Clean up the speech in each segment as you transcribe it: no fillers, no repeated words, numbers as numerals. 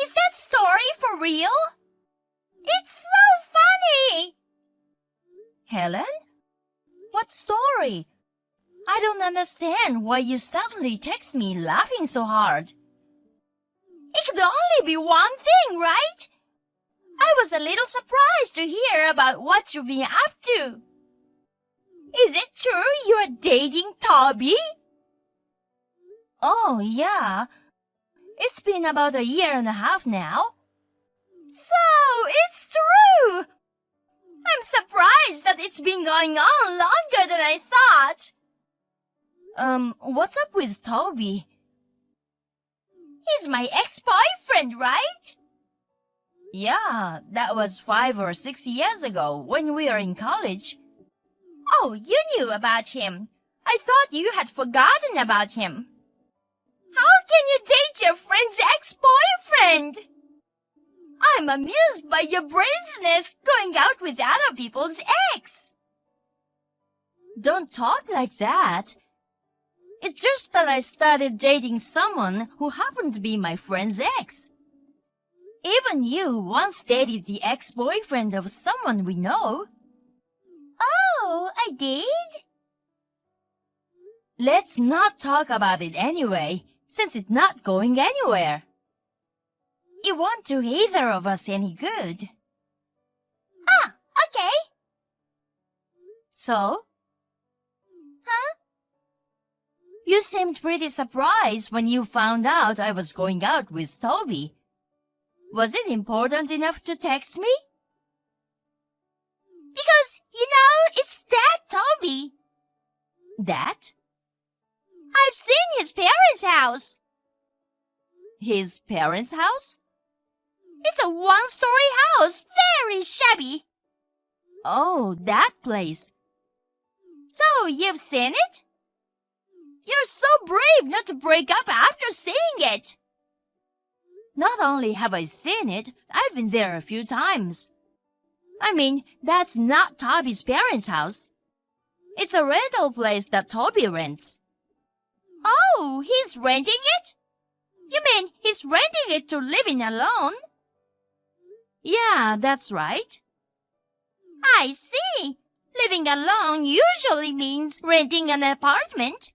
Is that story for real? It's so funny! Helen? What story? I don't understand why you suddenly text me laughing so hard. It could only be one thing, right? I was a little surprised to hear about what you've been up to. Is it true you're dating Toby? Oh, yeah. It's been about 1.5 years now. So, it's true! I'm surprised that it's been going on longer than I thought. What's up with Toby? He's my ex-boyfriend, right? Yeah, that was 5 or 6 years ago when we were in college. Oh, you knew about him. I thought you had forgotten about him. How can you date your friend's ex-boyfriend? I'm amused by your brazenness going out with other people's ex. Don't talk like that. It's just that I started dating someone who happened to be my friend's ex. Even you once dated the ex-boyfriend of someone we know. Oh, I did? Let's not talk about it anyway, since it's not going anywhere. It won't do either of us any good. Ah, okay. So? Huh? You seemed pretty surprised when you found out I was going out with Toby. Was it important enough to text me? Because, it's that Toby. That? I've seen his parents' house. His parents' house? It's a one-story house, very shabby. Oh, that place. So, you've seen it? You're so brave not to break up after seeing it. Not only have I seen it, I've been there a few times. I mean, that's not Toby's parents' house. It's a rental place that Toby rents. Oh, he's renting it? You mean he's renting it to live in alone? Yeah, that's right. I see. Living alone usually means renting an apartment.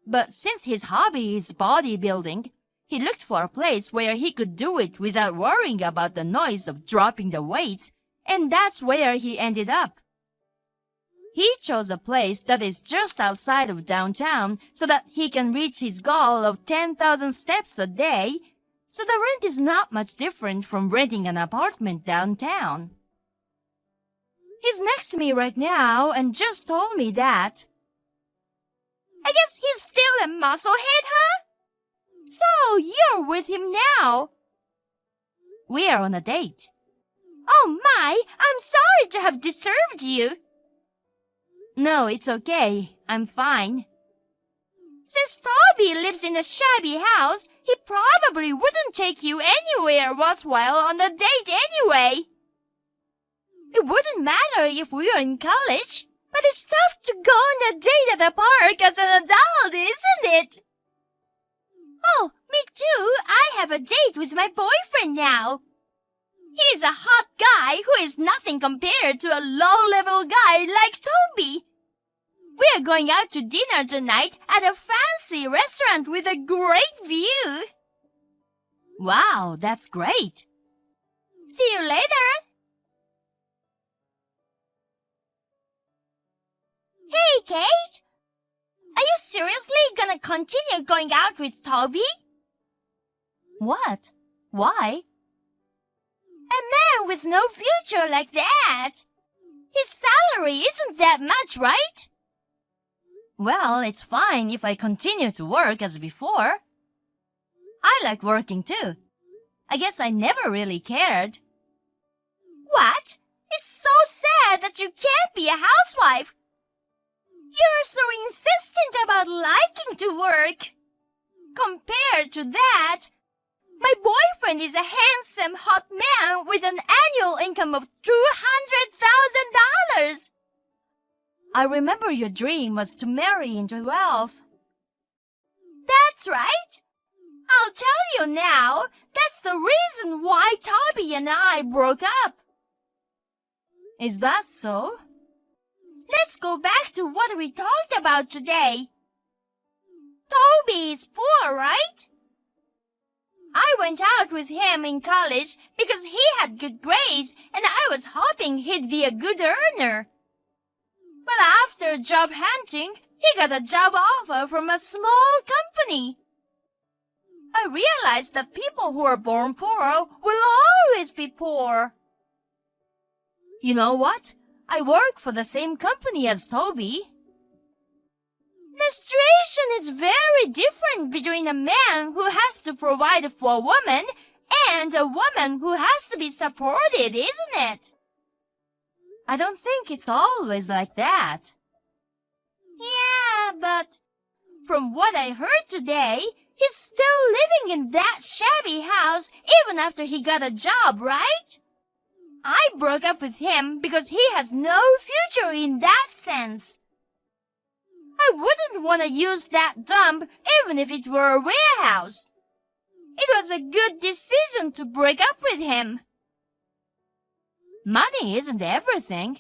But since his hobby is bodybuilding, he looked for a place where he could do it without worrying about the noise of dropping the weights, and that's where he ended up. He chose a place that is just outside of downtown so that he can reach his goal of 10,000 steps a day, so the rent is not much different from renting an apartment downtown. He's next to me right now and just told me that. I guess he's still a musclehead, huh? So, you're with him now. We're on a date. Oh my, I'm sorry to have disturbed you. No, it's okay. I'm fine. Since Toby lives in a shabby house, he probably wouldn't take you anywhere worthwhile on a date anyway. It wouldn't matter if we were in college, but it's tough to go on a date at the park as an adult, isn't it? Oh, me too. I have a date with my boyfriend now. He's a hot guy who is nothing compared to a low-level guy like Toby. We are going out to dinner tonight at a fancy restaurant with a great view. Wow, that's great. See you later. Hey, Kate. Are you seriously gonna continue going out with Toby? What? Why? A man with no future like that. His salary isn't that much, right? Well, it's fine if I continue to work as before. I like working too. I guess I never really cared. What? It's so sad that you can't be a housewife. You're so insistent about liking to work. Compared to that, my boyfriend is a handsome, hot man with an annual income of $200,000. I remember your dream was to marry into wealth. That's right. I'll tell you now. That's the reason why Toby and I broke up. Is that so? Let's go back to what we talked about today. Toby is poor, right? I went out with him in college because he had good grades and I was hoping he'd be a good earner. But after job hunting, he got a job offer from a small company. I realized that people who are born poor will always be poor. You know what? I work for the same company as Toby. The situation is very different between a man who has to provide for a woman and a woman who has to be supported, isn't it? I don't think it's always like that. Yeah, but from what I heard today, he's still living in that shabby house even after he got a job, right? I broke up with him because he has no future in that sense. I wouldn't want to use that dump even if it were a warehouse. It was a good decision to break up with him. Money isn't everything.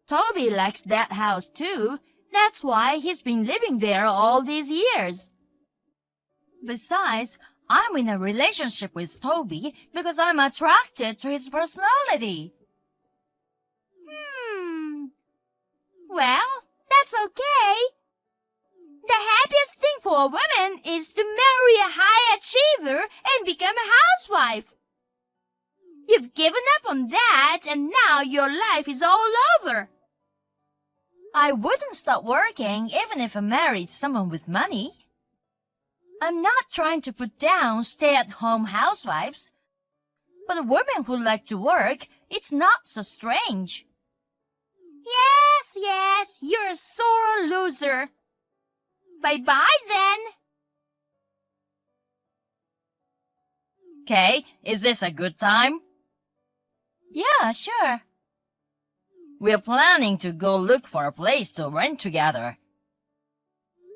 Toby likes that house too. That's why he's been living there all these years. Besides, I'm in a relationship with Toby because I'm attracted to his personality. Well, that's okay. The happiest thing for a woman is to marry a high achiever and become a housewife. You've given up on that and now your life is all over. I wouldn't stop working even if I married someone with money. I'm not trying to put down stay-at-home housewives. But women who like to work, it's not so strange. Yes, you're a sore loser. Bye-bye then. Kate, is this a good time? Yeah, sure. We're planning to go look for a place to rent together.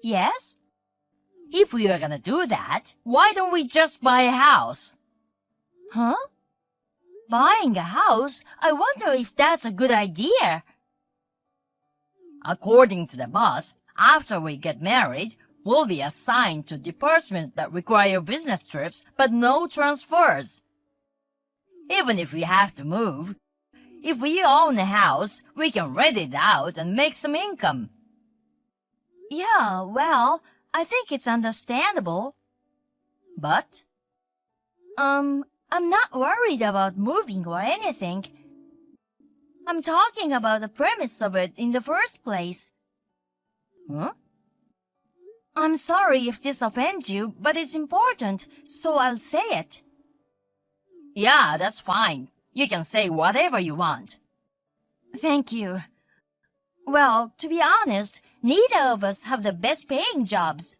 Yes? If we are gonna do that, why don't we just buy a house? Huh? Buying a house? I wonder if that's a good idea. According to the boss, after we get married, we'll be assigned to departments that require business trips but no transfers. Even if we have to move, if we own a house, we can rent it out and make some income. Yeah, well, I think it's understandable. But, I'm not worried about moving or anything. I'm talking about the premise of it in the first place. Huh? I'm sorry if this offends you, but it's important, so I'll say it. Yeah, that's fine. You can say whatever you want. Thank you. Well, to be honest, neither of us have the best paying jobs.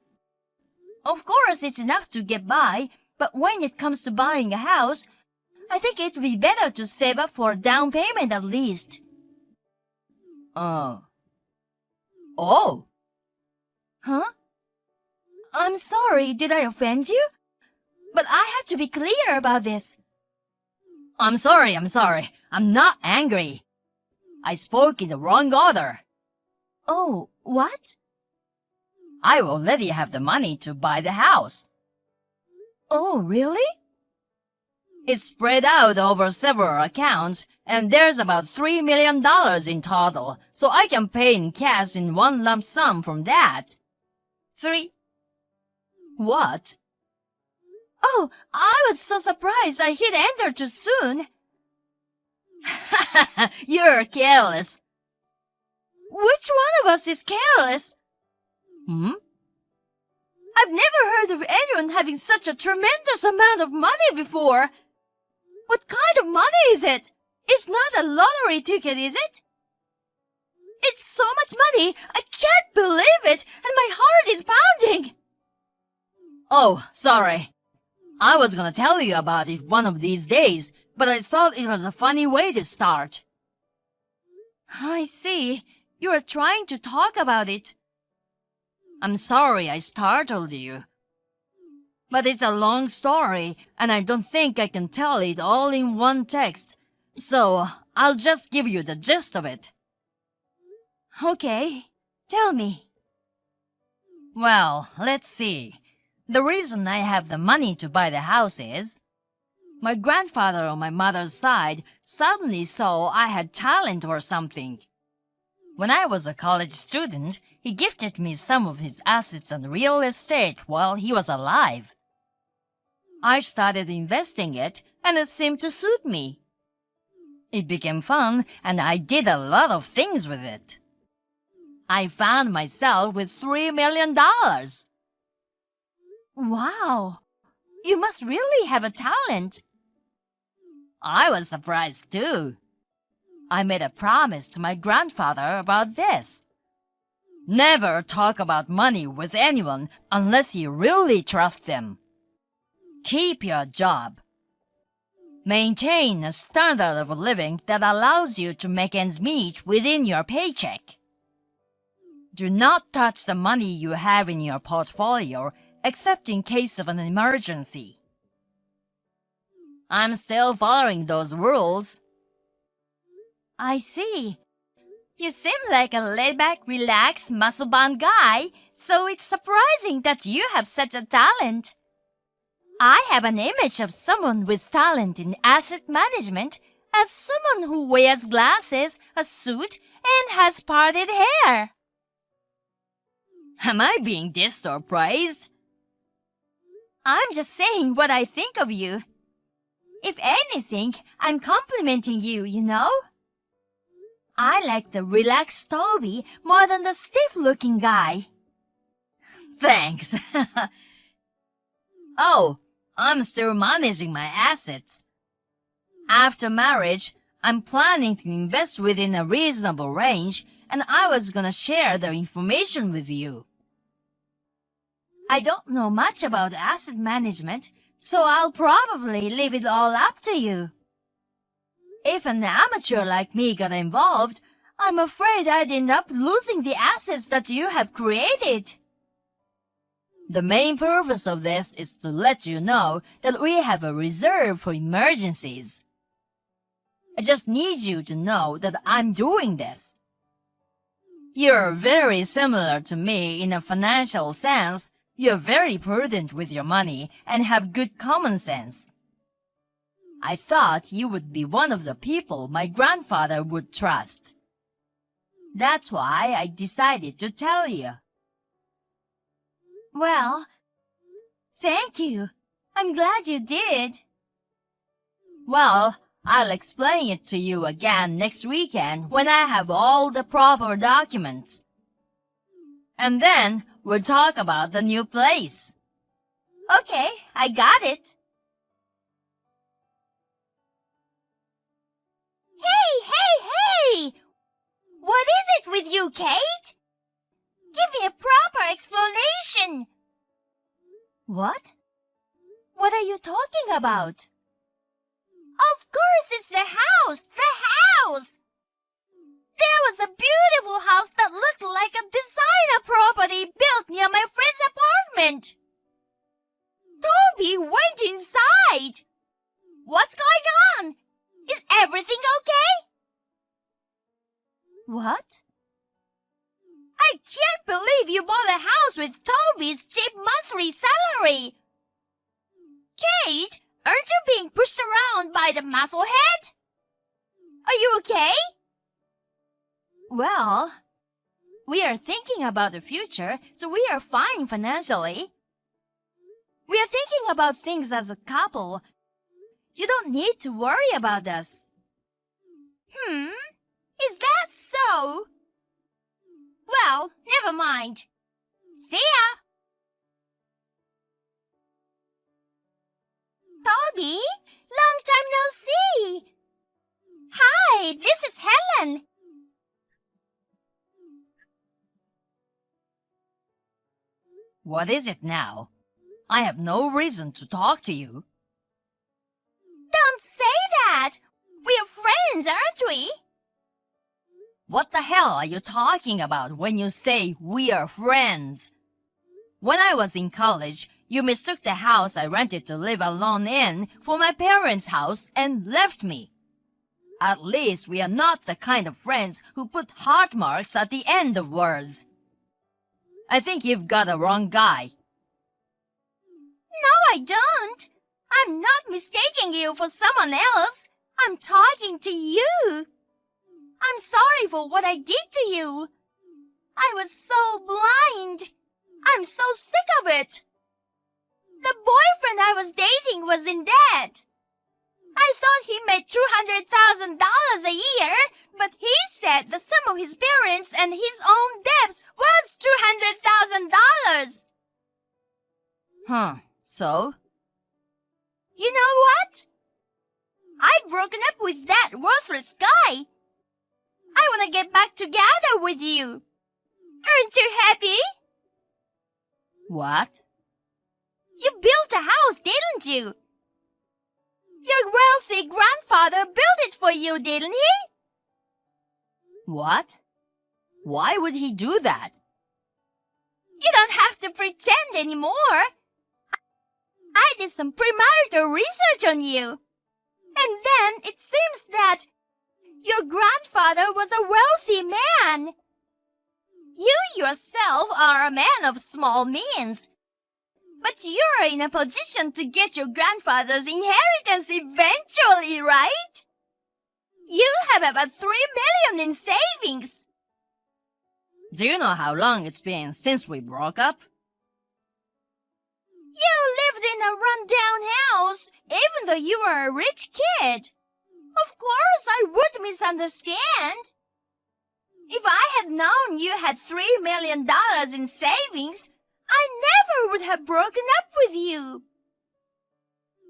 Of course, it's enough to get by, but when it comes to buying a house, I think it would be better to save up for a down payment at least. Oh. Huh? I'm sorry, did I offend you? But I have to be clear about this. I'm sorry. I'm not angry. I spoke in the wrong order. Oh, what? I already have the money to buy the house. Oh, really? It's spread out over several accounts, and there's about $3 million in total, so I can pay in cash in one lump sum from that. What? Oh, I was so surprised I hit enter too soon. You're careless. Which one of us is careless? I've never heard of anyone having such a tremendous amount of money before. What kind of money is it? It's not a lottery ticket, is it? It's so much money, I can't believe it, and my heart is pounding. Oh, sorry. I was gonna tell you about it one of these days, but I thought it was a funny way to start. I see. You are trying to talk about it. I'm sorry I startled you. But it's a long story, and I don't think I can tell it all in one text. So I'll just give you the gist of it. Okay, tell me. Well, let's see. The reason I have the money to buy the house is my grandfather on my mother's side suddenly saw I had talent or something. When I was a college student, he gifted me some of his assets and real estate while he was alive. I started investing it, and it seemed to suit me. It became fun, and I did a lot of things with it. I found myself with $3 million. Wow, you must really have a talent. I was surprised too. I made a promise to my grandfather about this. Never talk about money with anyone unless you really trust them. Keep your job. Maintain a standard of living that allows you to make ends meet within your paycheck. Do not touch the money you have in your portfolio except in case of an emergency. I'm still following those rules. I see. You seem like a laid-back, relaxed, muscle-bound guy, so it's surprising that you have such a talent. I have an image of someone with talent in asset management as someone who wears glasses, a suit, and has parted hair. Am I being dissed or praised? I'm just saying what I think of you. If anything, I'm complimenting you, you know? I like the relaxed Toby more than the stiff-looking guy. Thanks. Oh, I'm still managing my assets. After marriage, I'm planning to invest within a reasonable range, and I was gonna share the information with you. I don't know much about asset management, so I'll probably leave it all up to you. If an amateur like me got involved, I'm afraid I'd end up losing the assets that you have created. The main purpose of this is to let you know that we have a reserve for emergencies. I just need you to know that I'm doing this. You're very similar to me in a financial sense. You're very prudent with your money and have good common sense. I thought you would be one of the people my grandfather would trust. That's why I decided to tell you. Well, thank you. I'm glad you did. Well, I'll explain it to you again next weekend when I have all the proper documents. And then we'll talk about the new place. Okay, I got it. Hey! What is it with you, Kate? Give me a proper explanation. What? What are you talking about? Of course it's the house! The house! There was a beautiful house that looked like a designer property built near my friend's apartment. Toby went inside. What's going on? Is everything okay? What? I can't believe you bought a house with Toby's cheap monthly salary. Kate, aren't you being pushed around by the musclehead? Are you okay? Well, we are thinking about the future, so we are fine financially. We are thinking about things as a couple. You don't need to worry about us. Is that so? Well, never mind. See ya! Toby, long time no see. Hi, this is Helen. What is it now? I have no reason to talk to you. Don't say that. We are friends, aren't we? What the hell are you talking about when you say we are friends? When I was in college, You mistook the house I rented to live alone in for my parents' house and left me. At least we are not the kind of friends who put heart marks at the end of words. I think you've got a wrong guy. No, I don't. I'm not mistaking you for someone else. I'm talking to you. I'm sorry for what I did to you. I was so blind. I'm so sick of it. The boyfriend I was dating was in debt. I thought he made $200,000 a year, but he said the sum of his parents and his own debts was $200,000. So? You know what? I've broken up with that worthless guy. I want to get back together with you. Aren't you happy? What? You built a house, didn't you? Your wealthy grandfather built it for you, didn't he? What? Why would he do that? You don't have to pretend anymore. I did some premarital research on you. And then it seems that your grandfather was a wealthy man. You yourself are a man of small means. But you're in a position to get your grandfather's inheritance eventually, right? You have about $3 million in savings. Do you know how long it's been since we broke up? You lived in a run-down house, even though you were a rich kid. Of course I would misunderstand. If I had known you had $3 million in savings, I never would have broken up with you.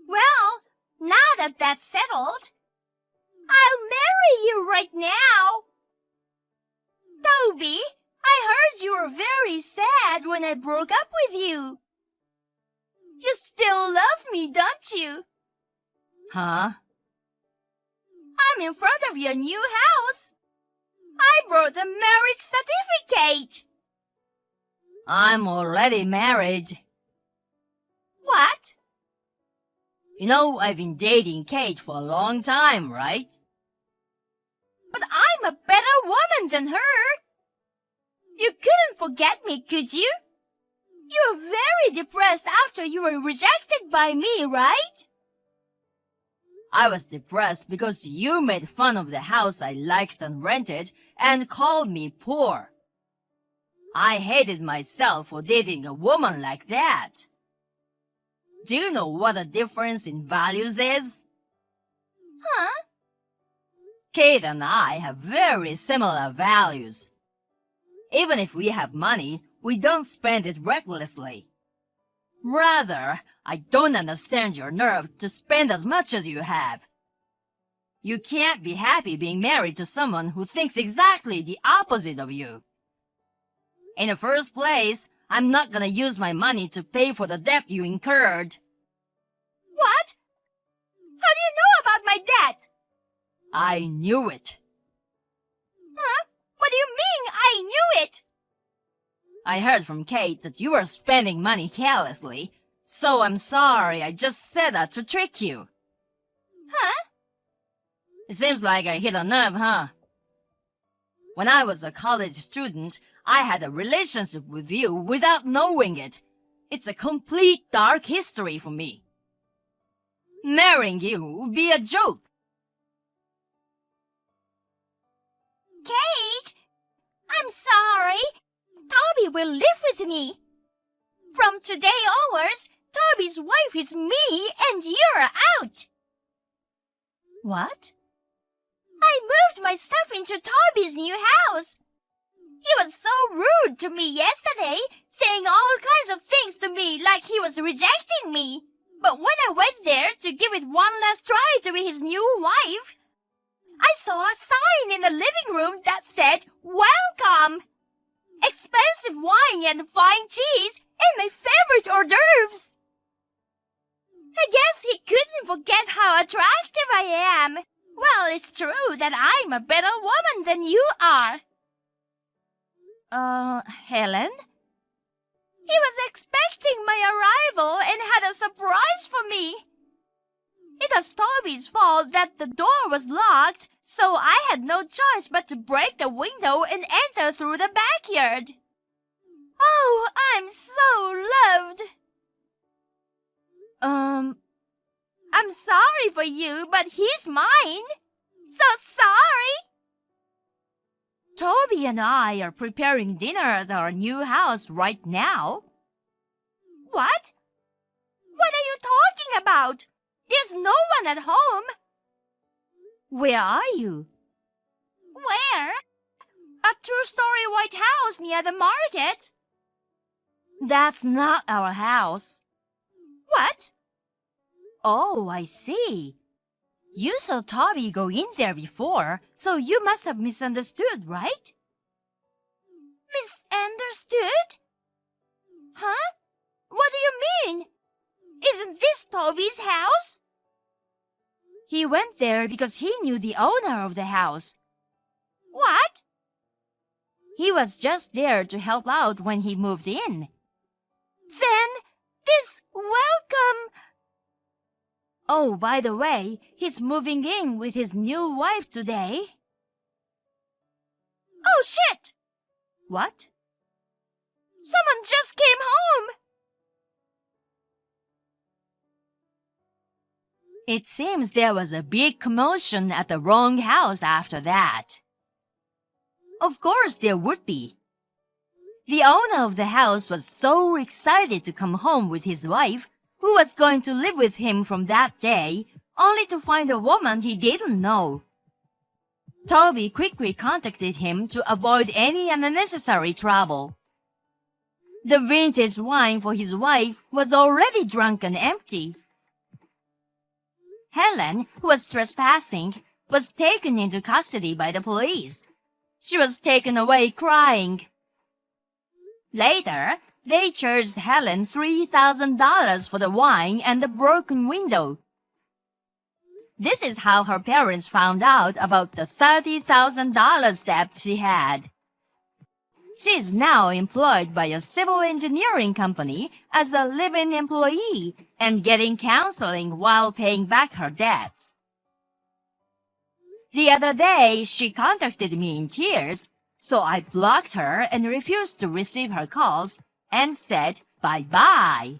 Well, now that that's settled, I'll marry you right now. Toby, I heard you were very sad when I broke up with you. You still love me, don't you? Huh? I'm in front of your new house. I brought the marriage certificate. I'm already married. What? You know, I've been dating Kate for a long time, right? But I'm a better woman than her. You couldn't forget me, could you? You were very depressed after you were rejected by me, right? I was depressed because you made fun of the house I liked and rented and called me poor. I hated myself for dating a woman like that. Do you know what a difference in values is? Huh? Kate and I have very similar values. Even if we have money, we don't spend it recklessly. Rather, I don't understand your nerve to spend as much as you have. You can't be happy being married to someone who thinks exactly the opposite of you. In the first place, I'm not gonna use my money to pay for the debt you incurred. What? How do you know about my debt? I knew it. Huh? What do you mean, I knew it? I heard from Kate that you were spending money carelessly, so I'm sorry I just said that to trick you. Huh? It seems like I hit a nerve, huh? When I was a college student, I had a relationship with you without knowing it. It's a complete dark history for me. Marrying you would be a joke. Kate, I'm sorry. Toby will live with me. From today onwards, Toby's wife is me and you're out. What? I moved my stuff into Toby's new house. He was so rude to me yesterday, saying all kinds of things to me like he was rejecting me. But when I went there to give it one last try to be his new wife, I saw a sign in the living room that said, "Welcome! Expensive wine and fine cheese and my favorite hors d'oeuvres." I guess he couldn't forget how attractive I am. Well, it's true that I'm a better woman than you are. Helen? He was expecting my arrival and had a surprise for me. It was Toby's fault that the door was locked, so I had no choice but to break the window and enter through the backyard. Oh, I'm so loved. I'm sorry for you, but he's mine. So sorry. Toby and I are preparing dinner at our new house right now. What? What are you talking about? There's no one at home. Where are you? Where? A two-story white house near the market. That's not our house. What? Oh, I see. You saw Toby go in there before, so you must have misunderstood, right? Misunderstood? Huh? What do you mean? Isn't this Toby's house? He went there because he knew the owner of the house. What? He was just there to help out when he moved in. Then this welcome... Oh, by the way, he's moving in with his new wife today. Oh, shit! What? Someone just came home! It seems there was a big commotion at the wrong house after that. Of course there would be. The owner of the house was so excited to come home with his wife, who was going to live with him from that day, only to find a woman he didn't know. Toby quickly contacted him to avoid any unnecessary trouble. The vintage wine for his wife was already drunk and empty. Helen, who was trespassing, was taken into custody by the police. She was taken away crying. Later, they charged Helen $3,000 for the wine and the broken window. This is how her parents found out about the $30,000 debt she had. She is now employed by a civil engineering company as a live-in employee and getting counseling while paying back her debts. The other day, she contacted me in tears, so I blocked her and refused to receive her calls and said bye-bye.